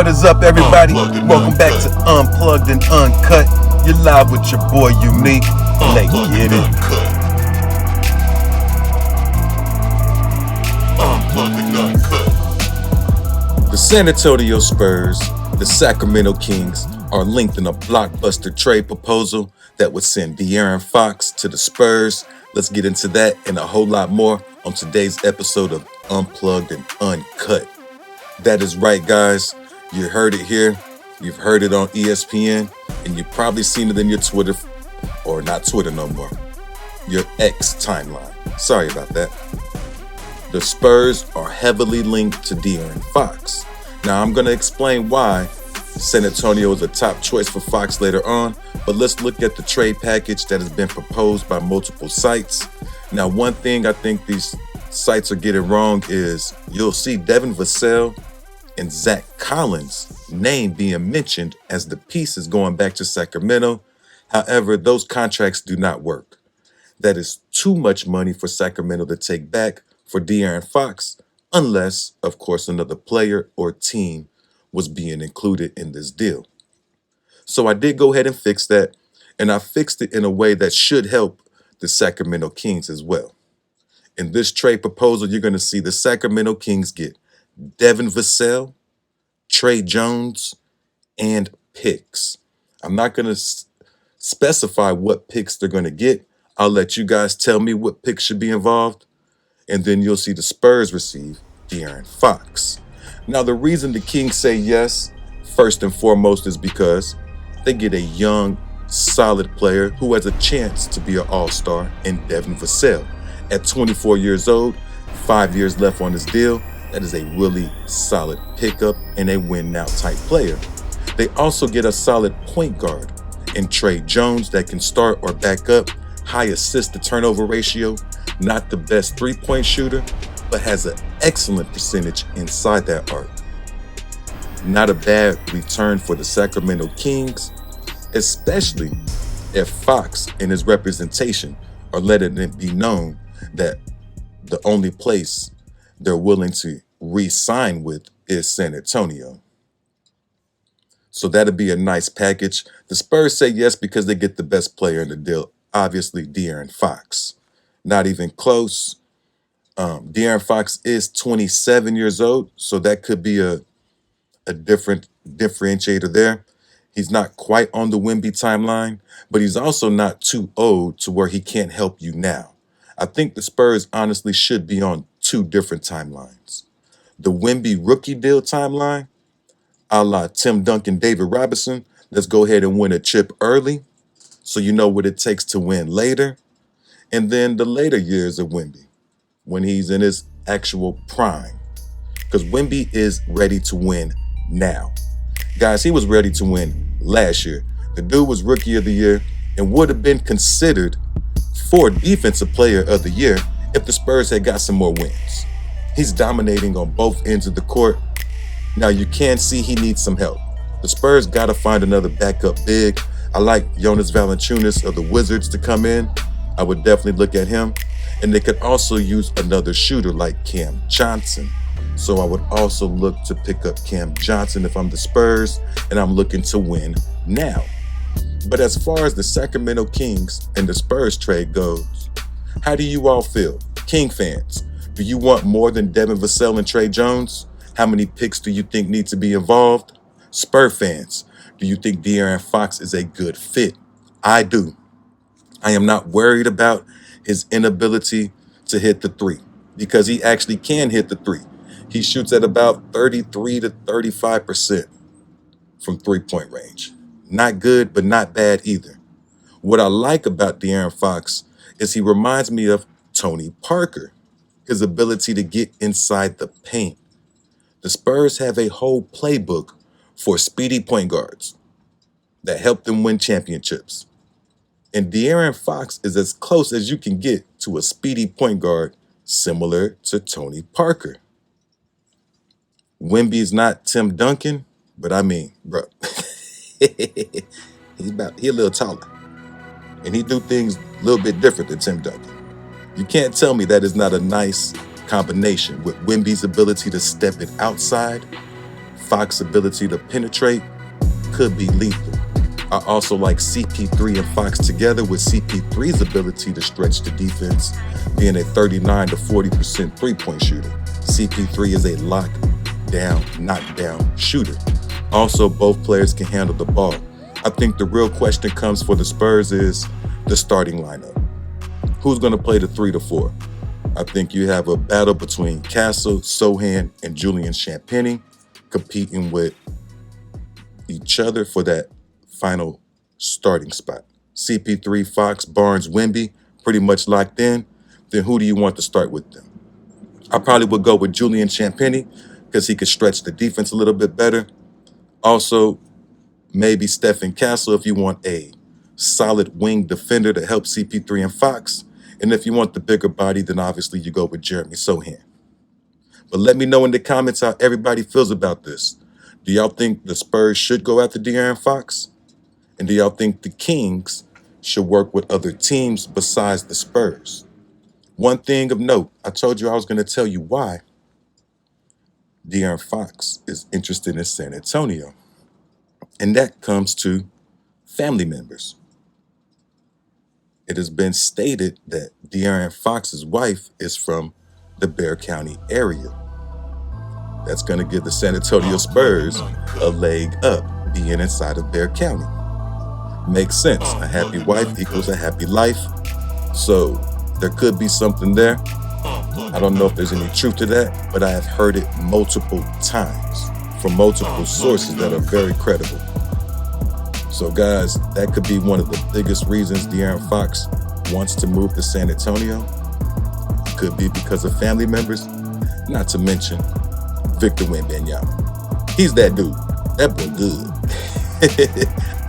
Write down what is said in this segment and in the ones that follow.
What is up, everybody? Welcome back to Unplugged and Uncut. You're live with your boy Unique. Let's get it. The San Antonio Spurs, the Sacramento Kings, are linked in a blockbuster trade proposal that would send De'Aaron Fox to the Spurs. Let's get into that and a whole lot more on today's episode of Unplugged and Uncut. That is right, guys. You heard it here. You've heard it on ESPN, and you've probably seen it in your Twitter, or not Twitter no more, your X timeline. Sorry about that. The Spurs are heavily linked to De'Aaron Fox. Now, I'm going to explain why San Antonio is a top choice for Fox later on, but let's look at the trade package that has been proposed by multiple sites. Now, one thing I think these sites are getting wrong is you'll see Devin Vassell and Zach Collins' name being mentioned as the pieces going back to Sacramento. However, those contracts do not work. That is too much money for Sacramento to take back for De'Aaron Fox, unless, of course, another player or team was being included in this deal. So I did go ahead and fix that, and I fixed it in a way that should help the Sacramento Kings as well. In this trade proposal, you're going to see the Sacramento Kings get Devin Vassell, Trey Jones, and picks. I'm not going to specify what picks they're going to get. I'll let you guys tell me what picks should be involved, and then you'll see the Spurs receive De'Aaron Fox. Now, the reason the Kings say yes, first and foremost, is because they get a young, solid player who has a chance to be an all-star in Devin Vassell. At 24 years old, 5 years left on his deal, that is a really solid pickup and a win-now type player. They also get a solid point guard in Trey Jones that can start or back up, high assist-to-turnover ratio, not the best three-point shooter, but has an excellent percentage inside that arc. Not a bad return for the Sacramento Kings, especially if Fox and his representation are letting it be known that the only place they're willing to re-sign with is San Antonio. So that'd be a nice package. The Spurs say yes because they get the best player in the deal, obviously De'Aaron Fox. Not even close. De'Aaron Fox is 27 years old, so that could be a different differentiator there. He's not quite on the Wemby timeline, but he's also not too old to where he can't help you now. I think the Spurs honestly should be on two different timelines. The Wemby rookie deal timeline, a la Tim Duncan, David Robinson. Let's go ahead and win a chip early so you know what it takes to win later. And then the later years of Wemby, when he's in his actual prime. Because Wemby is ready to win now. Guys, he was ready to win last year. The dude was Rookie of the Year and would have been considered for Defensive Player of the Year if the Spurs had got some more wins. He's dominating on both ends of the court. Now you can see he needs some help. The Spurs got to find another backup big. I like Jonas Valanciunas of the Wizards to come in. I would definitely look at him. And they could also use another shooter like Cam Johnson. So I would also look to pick up Cam Johnson if I'm the Spurs and I'm looking to win now. But as far as the Sacramento Kings and the Spurs trade goes, how do you all feel? King fans, do you want more than Devin Vassell and Trey Jones? How many picks do you think need to be involved? Spur fans, do you think De'Aaron Fox is a good fit? I do. I am not worried about his inability to hit the three because he actually can hit the three. He shoots at about 33 to 35% from three-point range. Not good, but not bad either. What I like about De'Aaron Fox is he reminds me of Tony Parker, his ability to get inside the paint. The Spurs have a whole playbook for speedy point guards that help them win championships. And De'Aaron Fox is as close as you can get to a speedy point guard similar to Tony Parker. Wemby's not Tim Duncan, but I mean, bro, he a little taller. And he do things a little bit different than Tim Duncan. You can't tell me that is not a nice combination with Wemby's ability to step it outside, Fox's ability to penetrate could be lethal. I also like CP3 and Fox together, with CP3's ability to stretch the defense being a 39 to 40% three-point shooter. CP3 is a lockdown, knockdown shooter. Also, both players can handle the ball. I think the real question comes for the Spurs is the starting lineup. Who's going to play the 3 to 4? I think you have a battle between Castle, Sohan, and Julian Champagnie competing with each other for that final starting spot. CP3, Fox, Barnes, Wemby, pretty much locked in. Then who do you want to start with them? I probably would go with Julian Champagnie because he could stretch the defense a little bit better. Also, maybe Stephen Castle if you want a solid wing defender to help CP3 and Fox. And if you want the bigger body, then obviously you go with Jeremy Sohan. But let me know in the comments how everybody feels about this. Do y'all think the Spurs should go after De'Aaron Fox? And do y'all think the Kings should work with other teams besides the Spurs? One thing of note, I told you I was going to tell you why De'Aaron Fox is interested in San Antonio. And that comes to family members. It has been stated that De'Aaron Fox's wife is from the Bexar County area. That's going to give the San Antonio Spurs a leg up being inside of Bexar County. Makes sense. A happy wife equals a happy life. So there could be something there. I don't know if there's any truth to that, but I have heard it multiple times from multiple sources that are very credible. So guys, that could be one of the biggest reasons De'Aaron Fox wants to move to San Antonio. Could be because of family members, not to mention Victor Wembanyama. He's that dude. That boy good.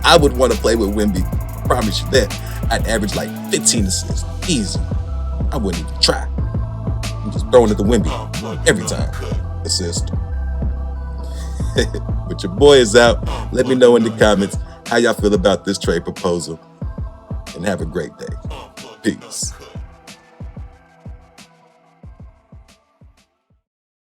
I would want to play with Wemby. I promise you that. I'd average like 15 assists. Easy. I wouldn't even try. I'm just throwing it to Wemby every time. Assist. But your boy is out. Let me know in the comments how y'all feel about this trade proposal. And have a great day. Peace.